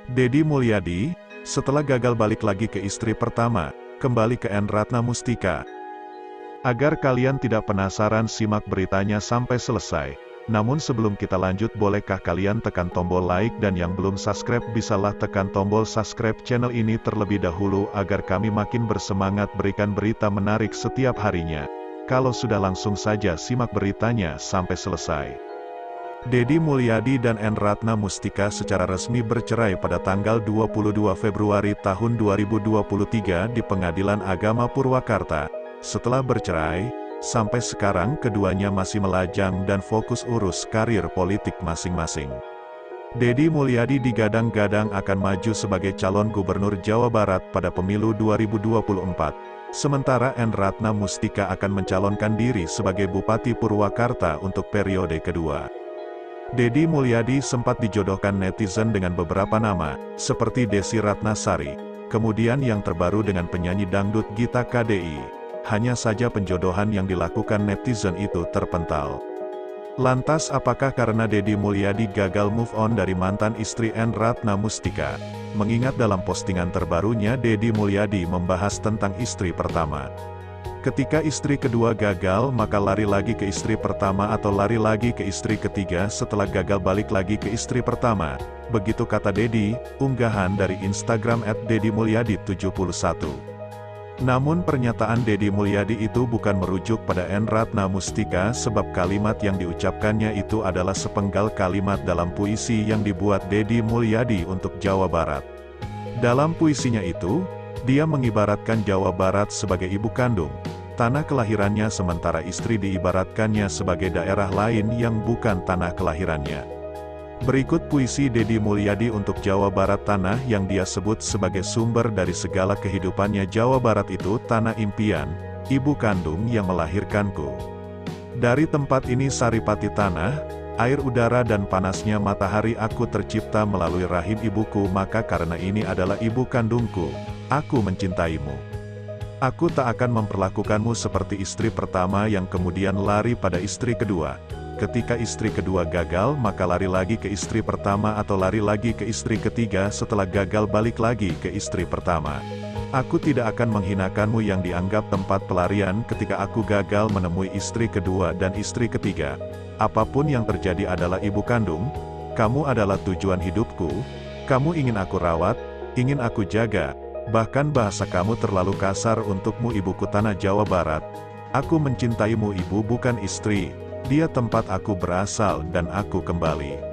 Deddy Mulyadi, setelah gagal balik lagi ke istri pertama, kembali ke N. Ratna Mustika. Agar kalian tidak penasaran, simak beritanya sampai selesai. Namun sebelum kita lanjut, bolehkah kalian tekan tombol like, dan yang belum subscribe bisalah tekan tombol subscribe channel ini terlebih dahulu agar kami makin bersemangat berikan berita menarik setiap harinya. Kalau sudah, langsung saja simak beritanya sampai selesai. Deddy Mulyadi dan N. Ratna Mustika secara resmi bercerai pada tanggal 22 Februari tahun 2023 di Pengadilan Agama Purwakarta. Setelah bercerai, sampai sekarang keduanya masih melajang dan fokus urus karir politik masing-masing. Deddy Mulyadi digadang-gadang akan maju sebagai calon gubernur Jawa Barat pada pemilu 2024. Sementara N. Ratna Mustika akan mencalonkan diri sebagai Bupati Purwakarta untuk periode kedua. Deddy Mulyadi sempat dijodohkan netizen dengan beberapa nama, seperti Desi Ratnasari, kemudian yang terbaru dengan penyanyi dangdut Gita KDI. Hanya saja penjodohan yang dilakukan netizen itu terpental. Lantas apakah karena Deddy Mulyadi gagal move on dari mantan istri N. Ratna Mustika? Mengingat dalam postingan terbarunya Deddy Mulyadi membahas tentang istri pertama. Ketika istri kedua gagal, maka lari lagi ke istri pertama atau lari lagi ke istri ketiga setelah gagal balik lagi ke istri pertama. Begitu kata Deddy, unggahan dari Instagram @deddymulyadi71. Namun pernyataan Deddy Mulyadi itu bukan merujuk pada N. Ratna Mustika sebab kalimat yang diucapkannya itu adalah sepenggal kalimat dalam puisi yang dibuat Deddy Mulyadi untuk Jawa Barat. Dalam puisinya itu, dia mengibaratkan Jawa Barat sebagai ibu kandung, tanah kelahirannya, sementara istri diibaratkannya sebagai daerah lain yang bukan tanah kelahirannya. Berikut puisi Deddy Mulyadi untuk Jawa Barat. Tanah yang dia sebut sebagai sumber dari segala kehidupannya Jawa Barat itu tanah impian, ibu kandung yang melahirkanku. Dari tempat ini saripati tanah, air udara dan panasnya matahari aku tercipta melalui rahim ibuku, maka karena ini adalah ibu kandungku, aku mencintaimu. Aku tak akan memperlakukanmu seperti istri pertama yang kemudian lari pada istri kedua. Ketika istri kedua gagal, maka lari lagi ke istri pertama atau lari lagi ke istri ketiga setelah gagal balik lagi ke istri pertama. Aku tidak akan menghinakanmu yang dianggap tempat pelarian ketika aku gagal menemui istri kedua dan istri ketiga. Apapun yang terjadi adalah ibu kandung, kamu adalah tujuan hidupku, kamu ingin aku rawat, ingin aku jaga, bahkan bahasa kamu terlalu kasar untukmu ibuku tanah Jawa Barat. Aku mencintaimu ibu bukan istri. Dia tempat aku berasal dan aku kembali.